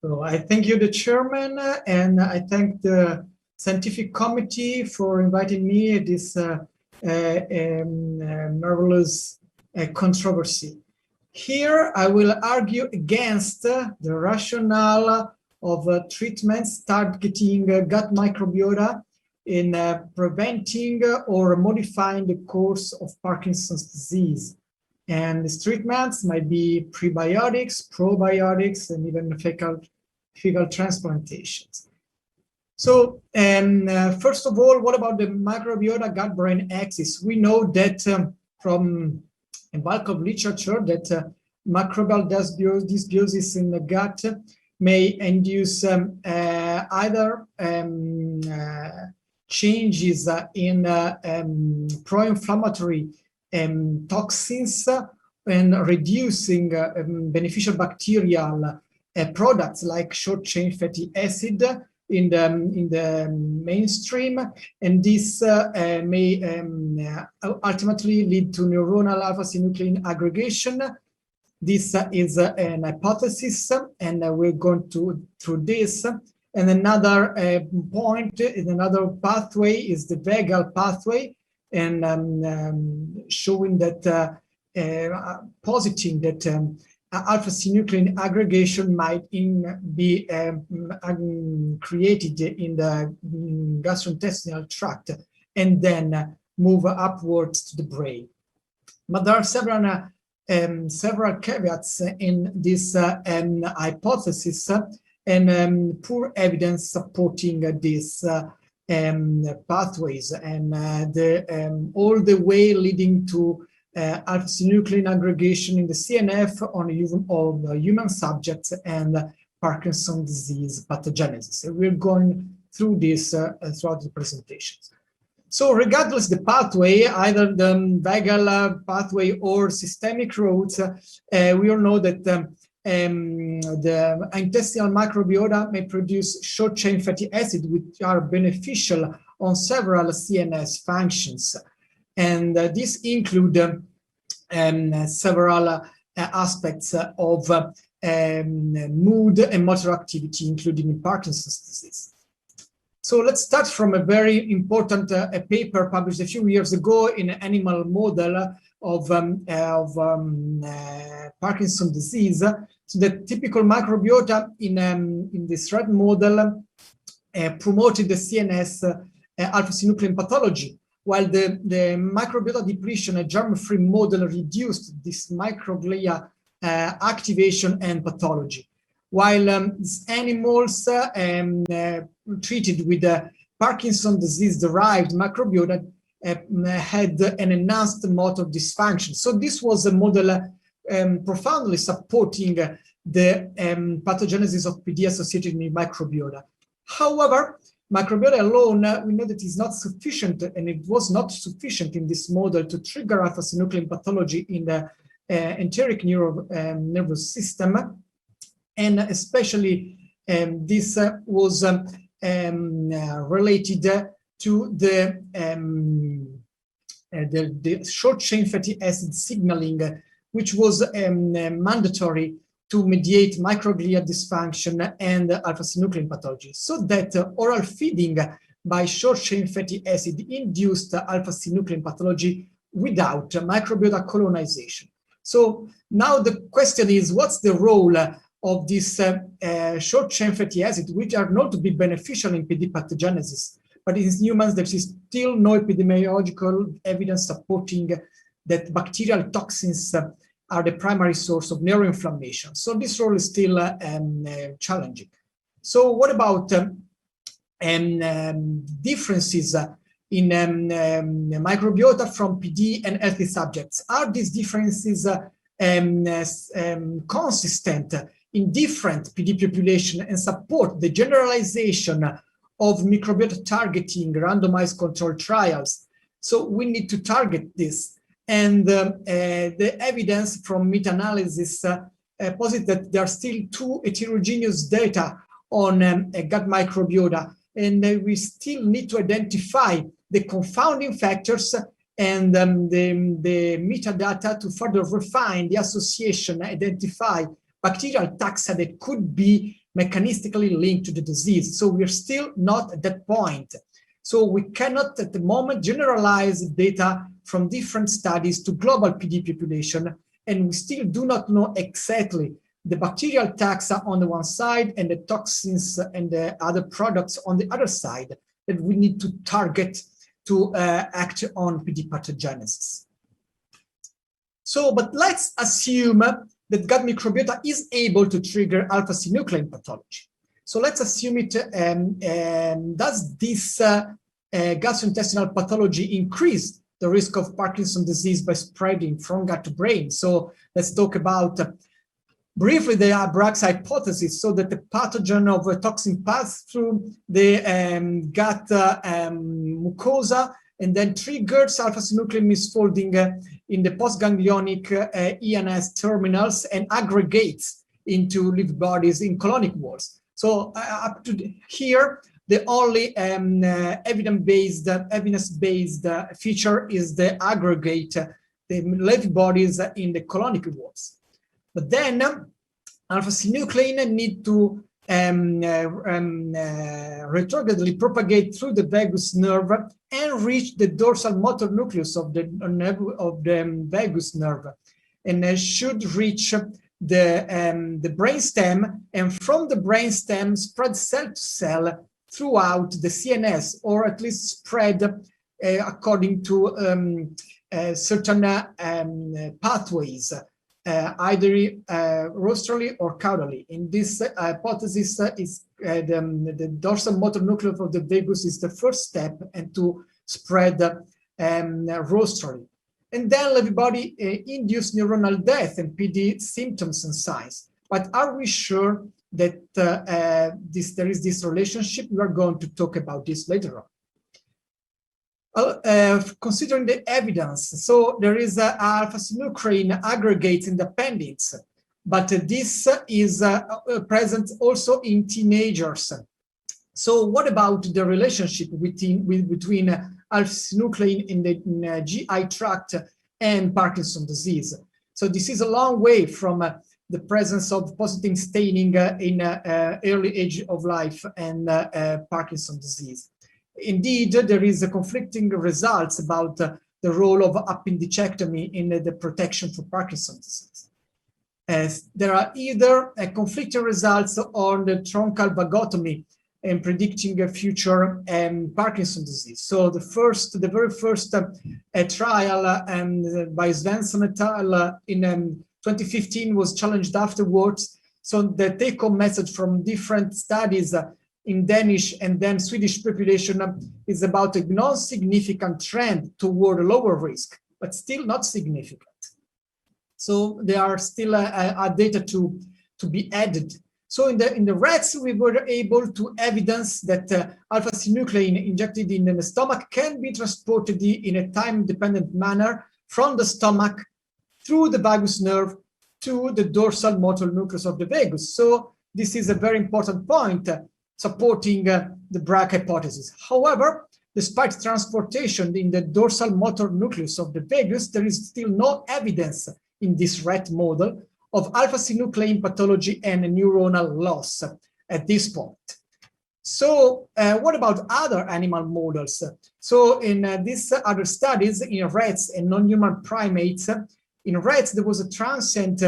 So I thank you, the chairman, and I thank the scientific committee for inviting me at this marvelous controversy. Here, I will argue against the rationale of treatments targeting gut microbiota in preventing or modifying the course of Parkinson's disease. And these treatments might be prebiotics, probiotics, and even fecal transplantations. So, first of all, what about the microbiota gut-brain axis? We know that from a bulk of literature that microbial dysbiosis in the gut may induce either changes in pro-inflammatory toxins and reducing beneficial bacterial products like short-chain fatty acid in the mainstream, and this may ultimately lead to neuronal alpha-synuclein aggregation. This is an hypothesis, and we're going through this. And another point, another pathway is the vagal pathway, and showing that positing that alpha-synuclein aggregation might be created in the gastrointestinal tract and then move upwards to the brain. But there are several caveats in this hypothesis and poor evidence supporting these pathways and all the way leading to alpha-synuclein aggregation in the CNF on human subjects and Parkinson's disease pathogenesis. And we're going through this throughout the presentations. So regardless the pathway, either the vagal pathway or systemic routes, we all know that the intestinal microbiota may produce short-chain fatty acid, which are beneficial on several CNS functions. And these include several aspects of mood and motor activity, including in Parkinson's disease. So let's start from a very important paper published a few years ago in an animal model of Parkinson's disease. So the typical microbiota in this rat model promoted the CNS alpha-synuclein pathology, while the microbiota depletion, a germ-free model, reduced this microglia activation and pathology. While these animals treated with Parkinson's disease-derived microbiota had an enhanced motor dysfunction. So this was a model profoundly supporting the pathogenesis of PD associated with microbiota. However, microbiota alone, we know that it is not sufficient, and it was not sufficient in this model to trigger alpha-synuclein pathology in the enteric nervous system. And especially this was related to the short-chain fatty acid signaling, which was mandatory to mediate microglia dysfunction and alpha-synuclein pathology, so that oral feeding by short-chain fatty acid induced alpha-synuclein pathology without microbiota colonization. So now the question is, what's the role of this short-chain fatty acid, which are known to be beneficial in PD pathogenesis, but in humans there is still no epidemiological evidence supporting that bacterial toxins are the primary source of neuroinflammation. So this role is still challenging. So what about differences in microbiota from PD and healthy subjects? Are these differences consistent in different PD population and support the generalization of microbiota targeting randomized controlled trials? So we need to target this. And the evidence from meta-analysis posits that there are still too heterogeneous data on gut microbiota, and we still need to identify the confounding factors and the metadata to further refine the association, identify bacterial taxa that could be mechanistically linked to the disease. So we're still not at that point. So we cannot at the moment generalize data from different studies to global PD population, and we still do not know exactly the bacterial taxa on the one side and the toxins and the other products on the other side that we need to target to act on PD pathogenesis. So, but let's assume that gut microbiota is able to trigger alpha-synuclein pathology. So let's assume it, does this gastrointestinal pathology increase the risk of Parkinson's disease by spreading from gut to brain? So let's talk about briefly the Bragg's hypothesis, so that the pathogen of a toxin pass through the gut mucosa and then triggers alpha-synuclein misfolding in the postganglionic ENS terminals and aggregates into lymph bodies in colonic walls. So up to here, the only evidence-based feature is the aggregate, the lymph bodies in the colonic walls. But then alpha-synuclein need to retrogradely propagate through the vagus nerve and reach the dorsal motor nucleus of the vagus nerve, and should reach the brainstem, and from the brainstem spread cell to cell throughout the CNS, or at least spread according to certain pathways, either rostrally or caudally. In this hypothesis, is the dorsal motor nucleus of the vagus is the first step, and to spread rostrally. And then everybody induce neuronal death and PD symptoms and signs. But are we sure that there is this relationship? We are going to talk about this later on. Considering the evidence, so there is alpha-synuclein aggregates in the appendix, but this is present also in teenagers. So what about the relationship between alpha-synuclein in the GI tract and Parkinson's disease? So this is a long way from the presence of positive staining in early age of life and Parkinson's disease. Indeed, there is a conflicting results about the role of appendicectomy in the protection for Parkinson's disease. There are either conflicting results on the truncal vagotomy and predicting a future Parkinson's disease. So the very first trial by Svensson et al. In 2015 was challenged afterwards. So the take-home message from different studies in Danish and then Swedish population is about a non-significant trend toward a lower risk, but still not significant. So there are still data to be added. So in the rats, we were able to evidence that alpha-synuclein injected in the stomach can be transported in a time-dependent manner from the stomach through the vagus nerve to the dorsal motor nucleus of the vagus. So this is a very important point supporting the Bragg hypothesis. However, despite transportation in the dorsal motor nucleus of the vagus, there is still no evidence in this rat model of alpha-synuclein pathology and neuronal loss at this point. So what about other animal models? So in these other studies in rats and non-human primates, in rats there was a transient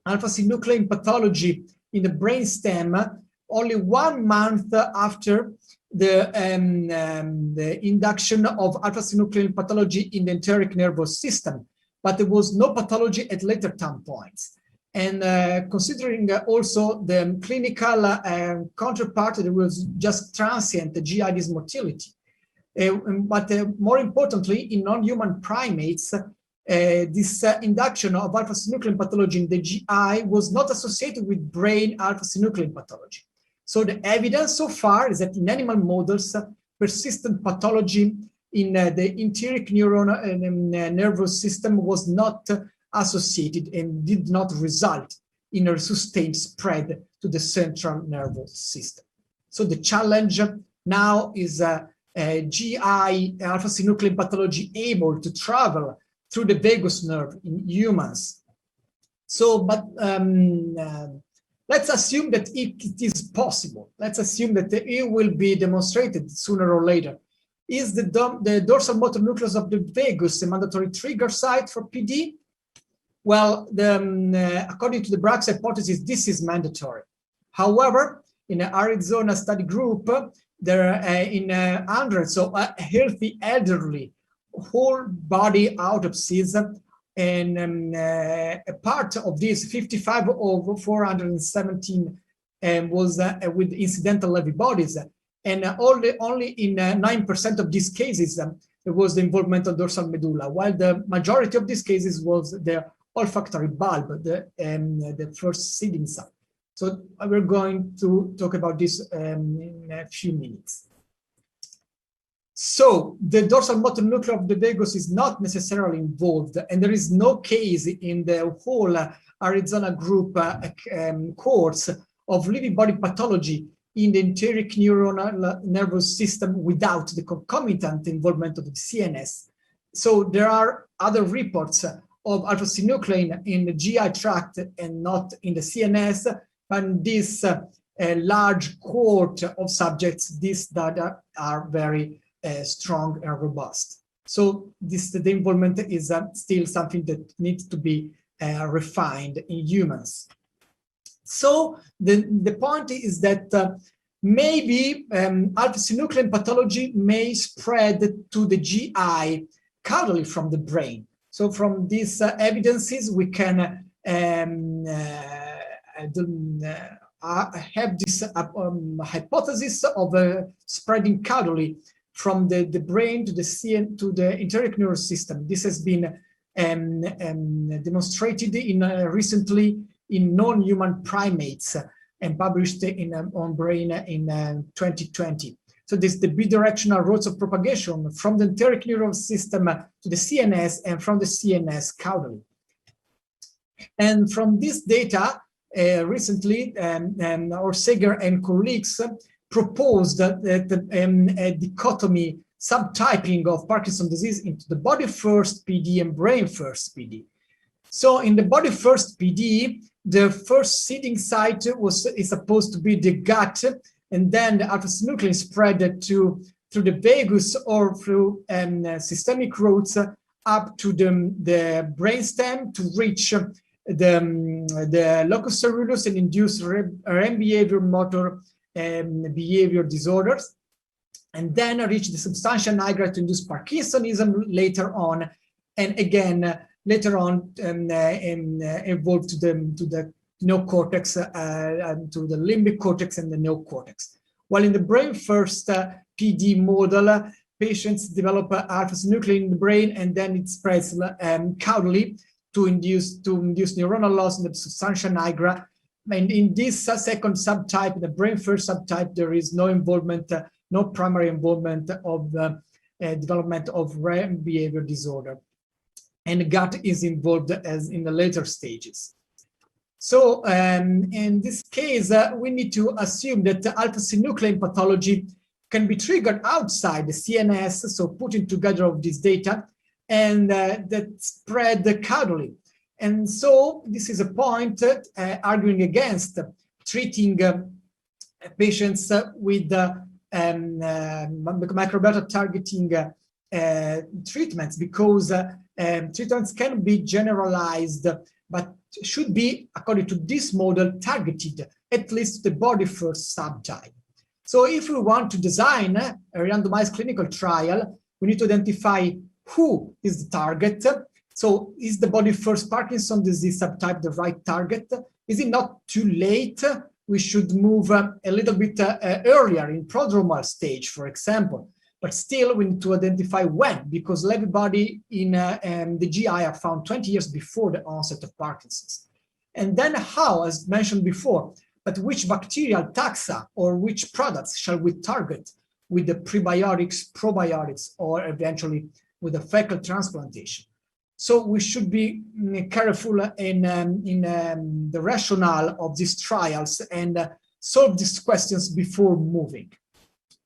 alpha-synuclein pathology in the brainstem only 1 month after the induction of alpha-synuclein pathology in the enteric nervous system, but there was no pathology at later time points. And considering also the clinical counterpart, there was just transient GI dysmotility. But more importantly, in non-human primates, this induction of alpha-synuclein pathology in the GI was not associated with brain alpha-synuclein pathology. So the evidence so far is that in animal models, persistent pathology in the enteric neuronal nervous system was not associated and did not result in a sustained spread to the central nervous system. So the challenge now is GI alpha-synuclein pathology able to travel through the vagus nerve in humans. So, but let's assume that it is possible. Let's assume that it will be demonstrated sooner or later. Is the dorsal motor nucleus of the vagus a mandatory trigger site for PD? Well, according to the Bragg's hypothesis, this is mandatory. However, in an Arizona study group, there are in hundreds of healthy elderly whole body autopsies, and a part of these 55 of 417 was with incidental Levy bodies, and only in 9% of these cases there was the involvement of dorsal medulla, while the majority of these cases was the olfactory bulb, the first seeding site. So we're going to talk about this in a few minutes. So the dorsal motor nucleus of the vagus is not necessarily involved, and there is no case in the whole Arizona group course of Levy body pathology in the enteric neuronal nervous system without the concomitant involvement of the CNS. So there are other reports of alpha-synuclein in the GI tract and not in the CNS, and this large cohort of subjects, these data are very strong and robust. So the involvement is still something that needs to be refined in humans. So the point is that maybe alpha-synuclein pathology may spread to the GI caudally from the brain. So from these evidences, we can have this hypothesis of spreading caudally from the brain to the enteric nervous system. This has been demonstrated recently in non-human primates and published on Brain in 2020. So this is the bidirectional routes of propagation from the enteric nervous system to the CNS and from the CNS caudally. And from this data, recently, Orseger and colleagues proposed that a dichotomy subtyping of Parkinson's disease into the body first PD and brain first PD. So in the body first PD, the first seeding site is supposed to be the gut, and then the alpha-synuclein spread through the vagus or through systemic routes up to the brainstem to reach the locus ceruleus and induce REM behavior, motor behavior disorders, and then reach the substantia nigra to induce Parkinsonism later on, and again later on evolve to the neocortex, to the limbic cortex and the neocortex. While in the brain first PD model, patients develop alpha-synuclein in the brain, and then it spreads caudally to induce neuronal loss in the substantia nigra. And in this second subtype, the brain first subtype, there is no involvement, no primary involvement of development of REM behavior disorder. And gut is involved as in the later stages. So in this case, we need to assume that the alpha-synuclein pathology can be triggered outside the CNS, so putting together of this data, and that spread caudally. And so this is a point arguing against treating patients with microbiota targeting treatments, because treatments can be generalized, but should be, according to this model, targeted at least the body first subtype. So if we want to design a randomized clinical trial, we need to identify who is the target. So is the body first Parkinson's disease subtype the right target? Is it not too late? We should move a little bit earlier in prodromal stage, for example. But still, we need to identify when, because Levy body in the GI are found 20 years before the onset of Parkinson's. And then how, as mentioned before, but which bacterial taxa or which products shall we target with the prebiotics, probiotics, or eventually with the fecal transplantation? So we should be careful in the rationale of these trials and solve these questions before moving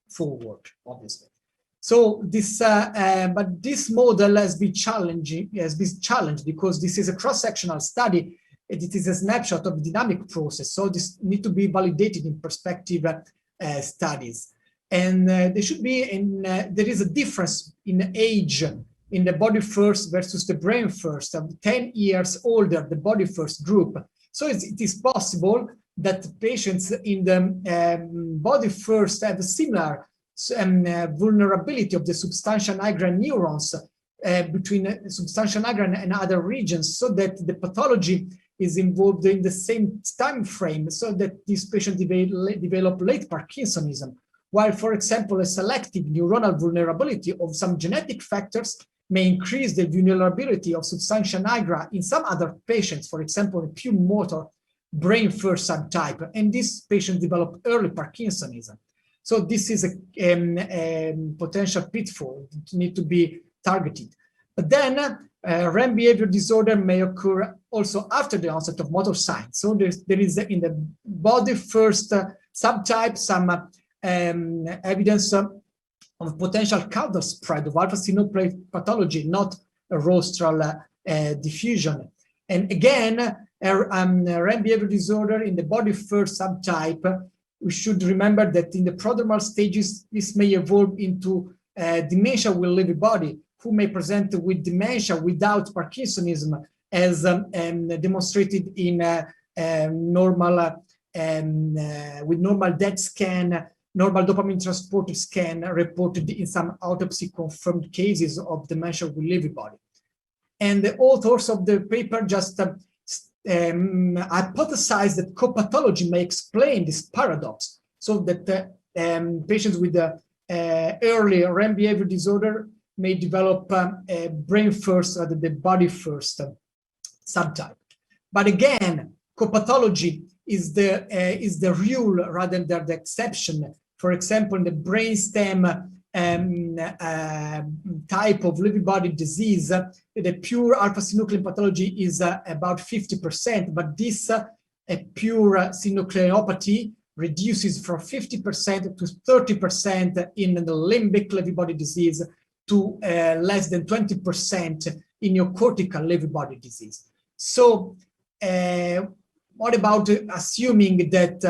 forward, obviously. So this, but this model has been challenged because this is a cross-sectional study, it is a snapshot of the dynamic process. So this need to be validated in prospective studies. And there should be, there is a difference in age in the body first versus the brain first, 10 years older, the body first group. So it is possible that patients in the body first have a similar vulnerability of the substantia nigra neurons between substantia nigra and other regions, so that the pathology is involved in the same time frame, so that these patients develop late Parkinsonism. While, for example, a selective neuronal vulnerability of some genetic factors may increase the vulnerability of substantia nigra in some other patients, for example, a pure motor brain first subtype, and these patients develop early Parkinsonism. So this is a potential pitfall that need to be targeted. But then REM behavior disorder may occur also after the onset of motor signs. So there is in the body first subtype some evidence of potential caudal spread of alpha-synuclein pathology, not a rostral diffusion. And again, REM behavior disorder in the body first subtype, we should remember that in the prodromal stages, this may evolve into dementia with Lewy body, who may present with dementia without Parkinsonism, as demonstrated in normal with normal DET scan, normal dopamine transporter scan reported in some autopsy-confirmed cases of dementia with Lewy body. And the authors of the paper just hypothesized that co-pathology may explain this paradox, so that patients with early REM behavior disorder may develop brain first rather than body first subtype. But again, co-pathology is the rule rather than the exception. For example, in the brainstem type of Lewy body disease, the pure alpha-synuclein pathology is about 50%, but this pure synucleinopathy reduces from 50% to 30% in the limbic Lewy body disease to less than 20% in neocortical Lewy body disease. So what about assuming that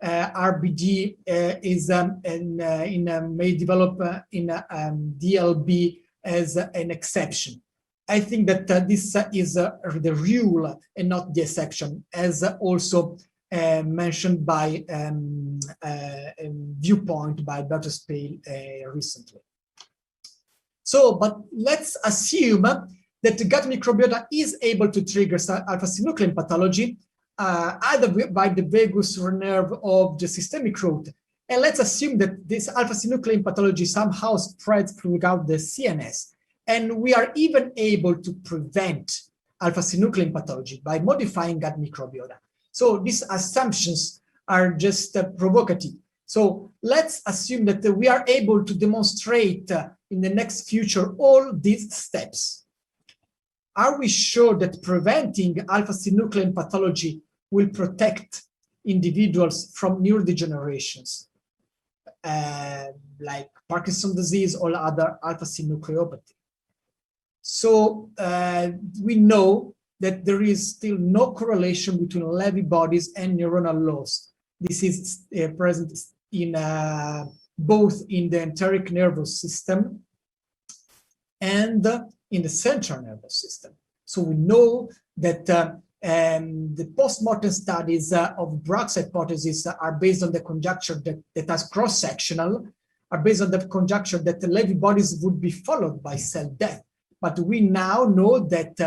RBD may develop in DLB as an exception? I think that this is the rule and not the exception, as also mentioned by viewpoint by Roberto Cilia recently. So, but let's assume that the gut microbiota is able to trigger alpha-synuclein pathology, either by the vagus nerve of the systemic route. And let's assume that this alpha-synuclein pathology somehow spreads throughout the CNS. And we are even able to prevent alpha-synuclein pathology by modifying gut microbiota. So these assumptions are just provocative. So let's assume that we are able to demonstrate in the next future all these steps. Are we sure that preventing alpha-synuclein pathology will protect individuals from neurodegenerations, like Parkinson's disease or other alpha-synucleinopathy? So we know that there is still no correlation between Lewy bodies and neuronal loss. This is present in both in the enteric nervous system and in the central nervous system. So we know that the post-mortem studies of Brack's hypothesis are based on the conjecture that has cross-sectional, are based on the conjecture that the Lewy bodies would be followed by cell death. But we now know that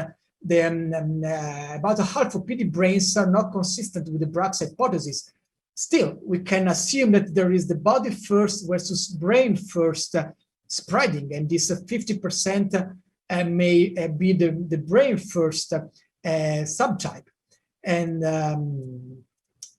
about a half of PD brains are not consistent with the Brack's hypothesis. Still, we can assume that there is the body first versus brain first spreading, and this 50% may be the brain first subtype. And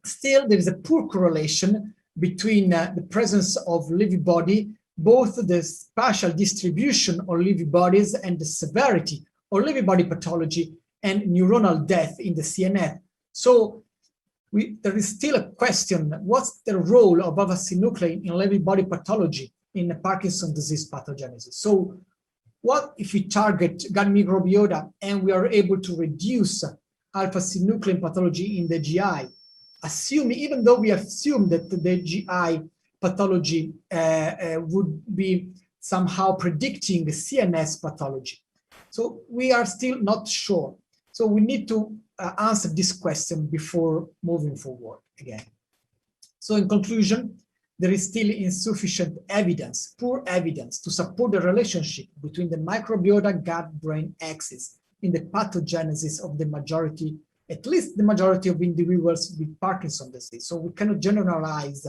still, there is a poor correlation between the presence of Lewy body, both the spatial distribution of Lewy bodies and the severity of Lewy body pathology and neuronal death in the CNS. So there is still a question: what's the role of alpha-synuclein in Lewy body pathology in Parkinson's disease pathogenesis? So what if we target gut microbiota and we are able to reduce alpha-synuclein pathology in the GI, even though we assume that the GI pathology would be somehow predicting CNS pathology. So we are still not sure. So we need to answer this question before moving forward again. So in conclusion, there is still insufficient evidence, poor evidence, to support the relationship between the microbiota gut-brain axis in the pathogenesis of the majority, at least the majority of individuals with Parkinson's disease. So we cannot generalize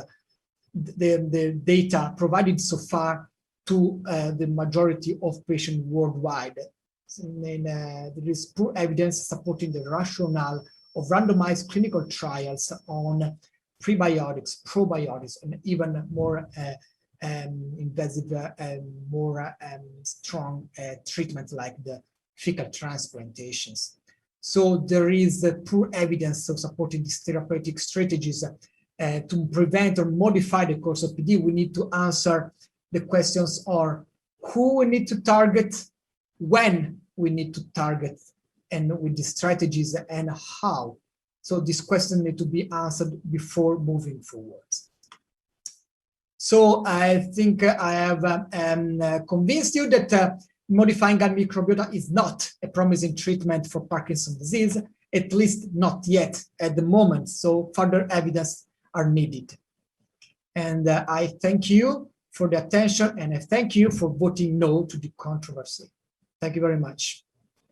the data provided so far to the majority of patients worldwide. There is poor evidence supporting the rationale of randomized clinical trials on prebiotics, probiotics, and even more invasive, more strong treatment like the fecal transplantations. So there is poor evidence of supporting these therapeutic strategies to prevent or modify the course of PD. We need to answer the questions are who we need to target, when we need to target, and with the strategies and how. So this question need to be answered before moving forward. So I think I have convinced you that modifying gut microbiota is not a promising treatment for Parkinson's disease, at least not yet at the moment. So further evidence are needed. And I thank you for the attention, and I thank you for voting no to the controversy. Thank you very much.